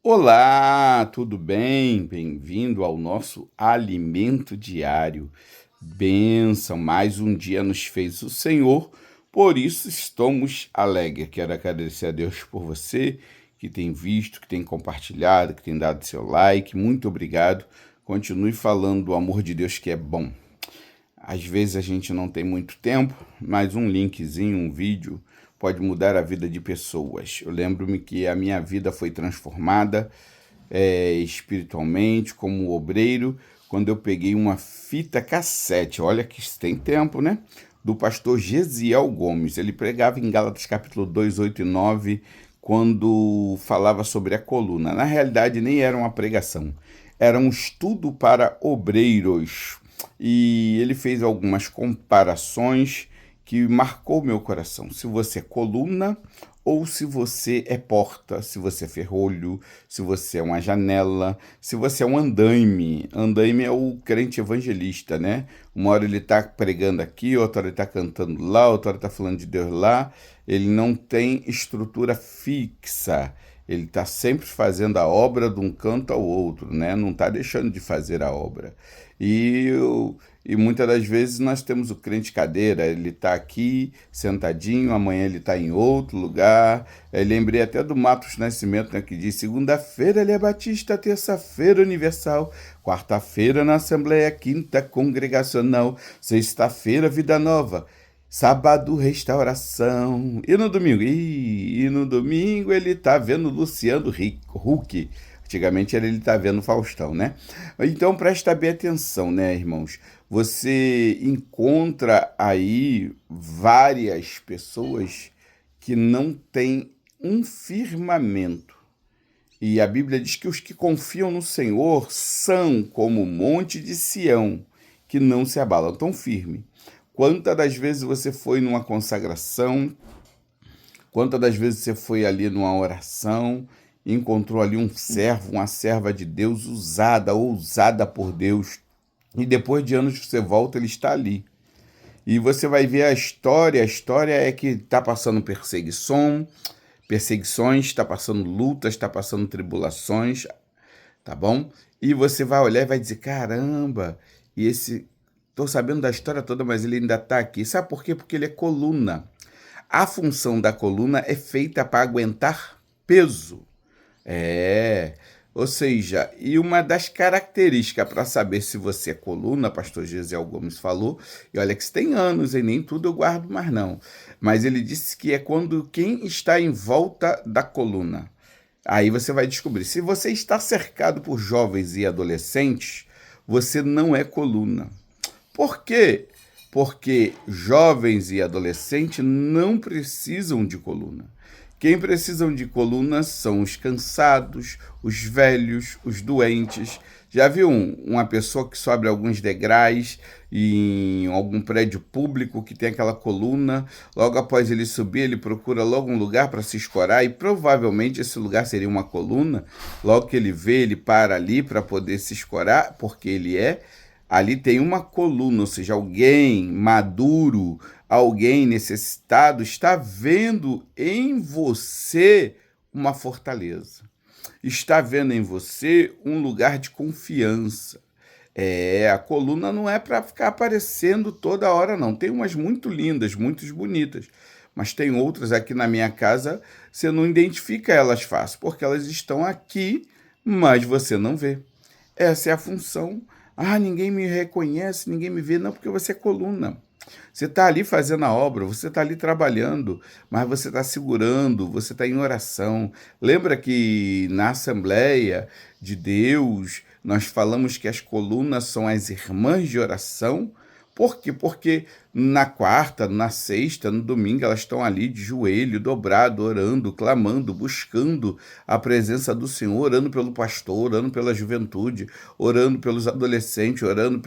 Olá, tudo bem? Bem-vindo ao nosso alimento diário. Bênção, mais um dia nos fez o Senhor, por isso estamos alegres. Quero agradecer a Deus por você que tem visto, que tem compartilhado, que tem dado seu like. Muito obrigado. Continue falando do amor de Deus que é bom. Às vezes a gente não tem muito tempo, mas um linkzinho, um vídeo pode mudar a vida de pessoas. Eu lembro-me que a minha vida foi transformada espiritualmente, como obreiro, quando eu peguei uma fita cassete. Olha que isso tem tempo, né? Do pastor Gesiel Gomes. Ele pregava em Gálatas capítulo 2, 8 e 9, quando falava sobre a coluna. Na realidade, nem era uma pregação, era um estudo para obreiros. E ele fez algumas comparações que marcou meu coração. Se você é coluna ou se você é porta, se você é ferrolho, se você é uma janela, se você é um andaime. Andaime é o crente evangelista, né? Uma hora ele está pregando aqui, outra hora ele está cantando lá, outra hora está falando de Deus lá. Ele não tem estrutura fixa. Ele está sempre fazendo a obra de um canto ao outro, né? Não está deixando de fazer a obra. E, e muitas das vezes nós temos o crente cadeira, ele está aqui sentadinho, amanhã ele está em outro lugar. Eu lembrei até do Matos Nascimento, né, que diz: segunda-feira ele é batista, terça-feira universal, quarta-feira na Assembleia, quinta congregacional, sexta-feira vida nova, sábado, restauração. E no domingo? E no domingo ele tá vendo Luciano Huck. Antigamente ele tá vendo Faustão, né? Então presta bem atenção, né, irmãos? Você encontra aí várias pessoas que não têm um firmamento. E a Bíblia diz que os que confiam no Senhor são como o monte de Sião, que não se abalam, tão firme. Quantas das vezes você foi numa consagração, quantas das vezes você foi ali numa oração, encontrou ali um servo, uma serva de Deus usada, ousada por Deus, e depois de anos você volta, ele está ali. E você vai ver a história é que está passando perseguições, está passando lutas, está passando tribulações, tá bom? E você vai olhar e vai dizer: caramba, e esse. Tô sabendo da história toda, mas ele ainda tá aqui. Sabe por quê? Porque ele é coluna. A função da coluna é feita para aguentar peso. É. Ou seja, e uma das características para saber se você é coluna, pastor Gesiel Gomes falou, e olha que isso tem anos, e nem tudo eu guardo mais não. Mas ele disse que é quando quem está em volta da coluna. Aí você vai descobrir. Se você está cercado por jovens e adolescentes, você não é coluna. Por quê? Porque jovens e adolescentes não precisam de coluna. Quem precisam de coluna são os cansados, os velhos, os doentes. Já viu uma pessoa que sobe alguns degraus em algum prédio público que tem aquela coluna? Logo após ele subir, ele procura logo um lugar para se escorar e provavelmente esse lugar seria uma coluna. Logo que ele vê, ele para ali para poder se escorar, porque ele é. Ali tem uma coluna, ou seja, alguém maduro, alguém necessitado está vendo em você uma fortaleza. Está vendo em você um lugar de confiança. A coluna não é para ficar aparecendo toda hora, não. Tem umas muito lindas, muito bonitas, mas tem outras aqui na minha casa, você não identifica elas fácil, porque elas estão aqui, mas você não vê. Essa é a função. Ah, ninguém me reconhece, ninguém me vê. Não, porque você é coluna. Você está ali fazendo a obra, você está ali trabalhando, mas você está segurando, você está em oração. Lembra que na Assembleia de Deus nós falamos que as colunas são as irmãs de oração? Por quê? Porque na quarta, na sexta, no domingo, elas estão ali de joelho, dobrado, orando, clamando, buscando a presença do Senhor, orando pelo pastor, orando pela juventude, orando pelos adolescentes, orando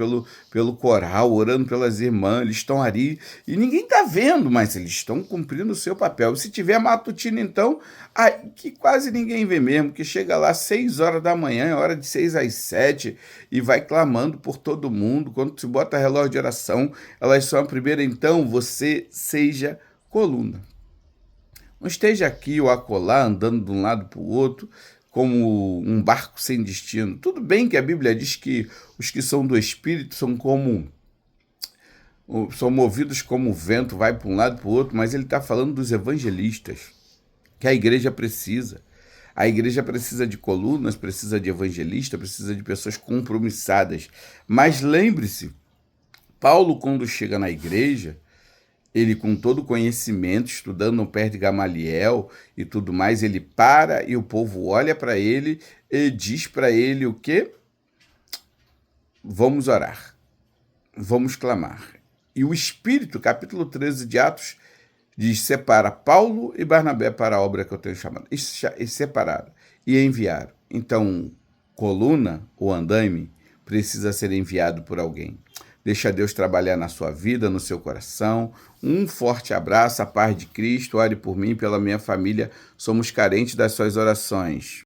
pelo coral, orando pelas irmãs. Eles estão ali e ninguém está vendo, mas eles estão cumprindo o seu papel. Se tiver matutino, então, aí que quase ninguém vê mesmo, que chega lá às 6 horas da manhã, é hora de 6 às 7, e vai clamando por todo mundo. Quando se bota relógio de oração, elas são a primeira. Então, você seja coluna. Não esteja aqui ou acolá, andando de um lado para o outro, como um barco sem destino. Tudo bem que a Bíblia diz que os que são do Espírito são movidos como o vento, vai para um lado para o outro, mas ele está falando dos evangelistas, que a igreja precisa. A igreja precisa de colunas, precisa de evangelistas, precisa de pessoas compromissadas. Mas lembre-se, Paulo, quando chega na igreja, ele com todo o conhecimento, estudando no pé de Gamaliel e tudo mais, ele para e o povo olha para ele e diz para ele o quê? Vamos orar, vamos clamar. E o Espírito, capítulo 13 de Atos, diz, separa Paulo e Barnabé para a obra que eu tenho chamado. E separaram e enviaram. Então, coluna ou andaime precisa ser enviado por alguém. Deixa Deus trabalhar na sua vida, no seu coração. Um forte abraço, a paz de Cristo. Ore por mim e pela minha família. Somos carentes das suas orações.